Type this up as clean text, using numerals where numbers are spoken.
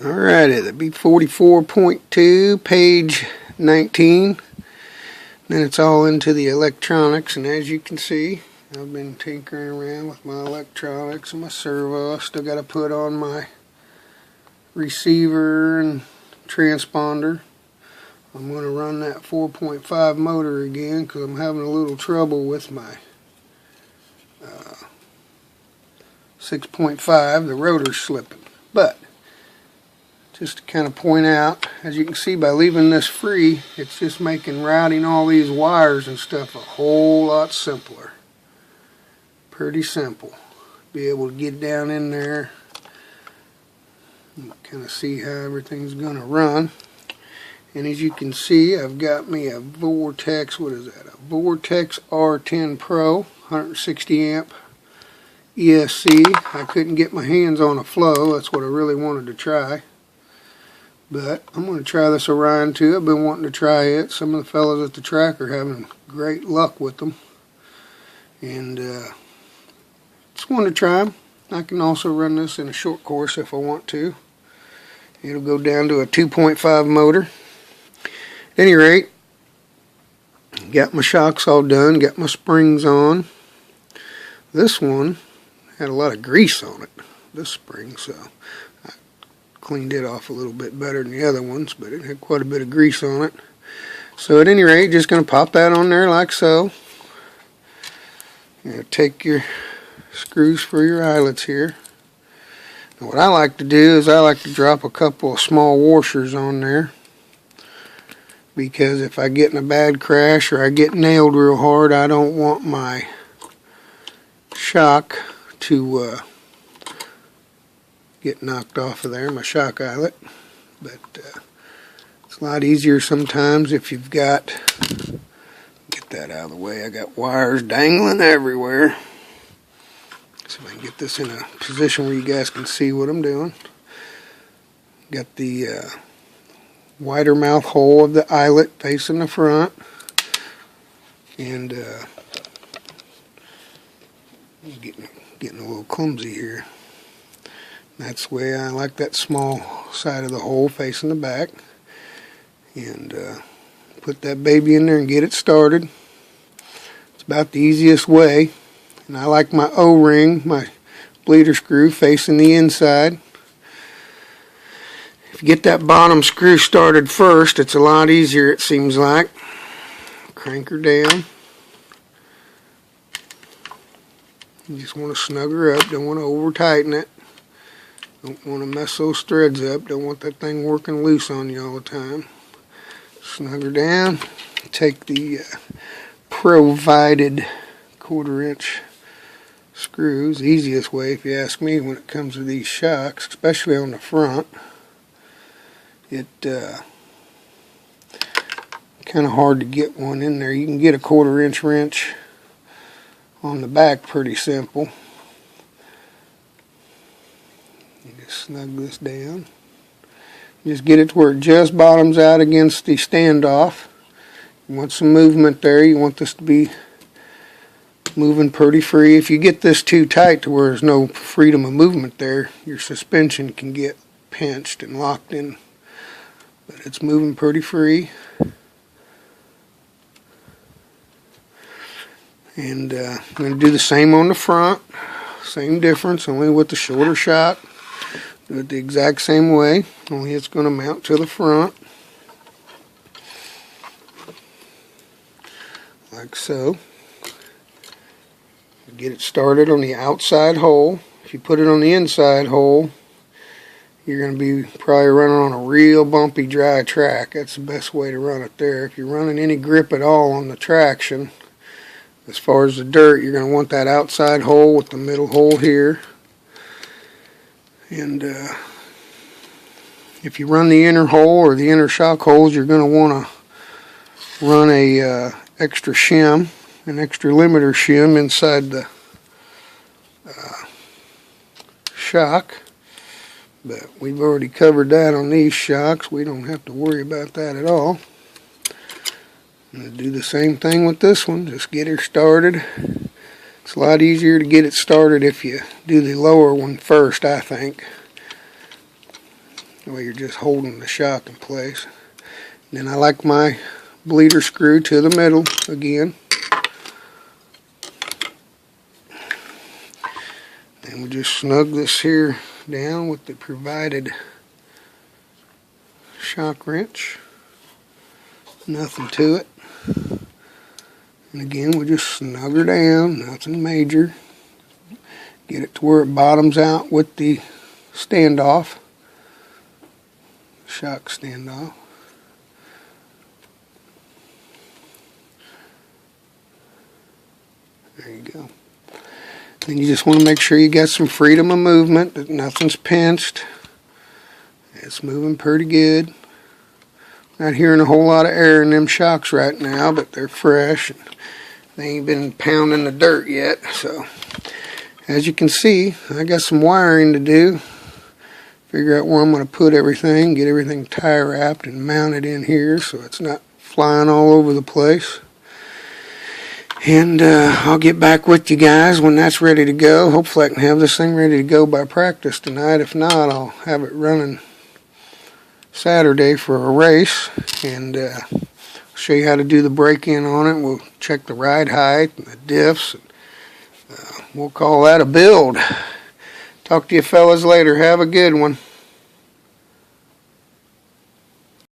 Alrighty, the B44.2, page 19. Then it's all into the electronics, and as you can see, I've been tinkering around with my electronics and my servo. I still got to put on my receiver and transponder. I'm going to run that 4.5 motor again because I'm having a little trouble with my 6.5. The rotor's slipping. But just to kind of point out, as you can see, by leaving this free, it's just making routing all these wires and stuff a whole lot simpler. Pretty simple. Be able to get down in there and kind of see how everything's going to run. And as you can see, I've got me a Vortex, what is that? A Vortex R10 Pro, 160 amp ESC. I couldn't get my hands on a flow. That's what I really wanted to try. But I'm going to try this Orion too. I've been wanting to try it. Some of the fellows at the track are having great luck with them. And just wanted to try them. I can also run this in a short course if I want to. It'll go down to a 2.5 motor. At any rate, got my shocks all done, got my springs on. This one had a lot of grease on it, this spring, so I cleaned it off a little bit better than the other ones, but it had quite a bit of grease on it. So at any rate, just going to pop that on there like so. Take your screws for your eyelets here. And what I like to do is I like to drop a couple of small washers on there, because if I get in a bad crash or I get nailed real hard, I don't want my shock to get knocked off of there, my shock eyelet. But it's a lot easier sometimes if you've got, get that out of the way, I got wires dangling everywhere. So if I can get this in a position where you guys can see what I'm doing. Got the wider mouth hole of the eyelet facing the front, and getting a little clumsy here. That's the way I like that small side of the hole facing the back, and put that baby in there and get it started. It's about the easiest way, and I like my O-ring, my bleeder screw, facing the inside. If you get that bottom screw started first, it's a lot easier, it seems like. Crank her down. You just want to snug her up, don't want to over tighten it. Don't want to mess those threads up, don't want that thing working loose on you all the time. Snug her down. Take the provided 1/4 inch screws, easiest way if you ask me when it comes to these shocks, especially on the front. It kind of hard to get one in there. You can get a 1/4 inch wrench on the back pretty simple. You just snug this down. Just get it to where it just bottoms out against the standoff. You want some movement there. You want this to be moving pretty free. If you get this too tight to where there's no freedom of movement there, your suspension can get pinched and locked in. But it's moving pretty free. And I'm going to do the same on the front. Same difference, only with the shorter shock. Do it the exact same way, only it's going to mount to the front. Like so. Get it started on the outside hole. If you put it on the inside hole, you're going to be probably running on a real bumpy dry track. That's the best way to run it there. If you're running any grip at all on the traction, as far as the dirt, you're going to want that outside hole with the middle hole here. And if you run the inner hole or the inner shock holes, you're going to want to run a extra shim, an extra limiter shim inside the shock. But we've already covered that on these shocks. We don't have to worry about that at all. I'm going to do the same thing with this one. Just get her started. It's a lot easier to get it started if you do the lower one first, I think. That way you're just holding the shock in place. Then I like my bleeder screw to the middle again. And we just snug this here down with the provided shock wrench. Nothing to it. And again, we just snug her down, nothing major. Get it to where it bottoms out with the standoff, shock standoff. There you go. Then you just want to make sure you got some freedom of movement, that nothing's pinched. It's moving pretty good. Not hearing a whole lot of air in them shocks right now, but they're fresh. And they ain't been pounding the dirt yet. So, as you can see, I got some wiring to do. Figure out where I'm going to put everything, get everything tie wrapped and mounted in here so it's not flying all over the place. And I'll get back with you guys when that's ready to go. Hopefully I can have this thing ready to go by practice tonight. If not, I'll have it running Saturday for a race. And show you how to do the break-in on it. We'll check the ride height and the diffs. And, we'll call that a build. Talk to you fellas later. Have a good one.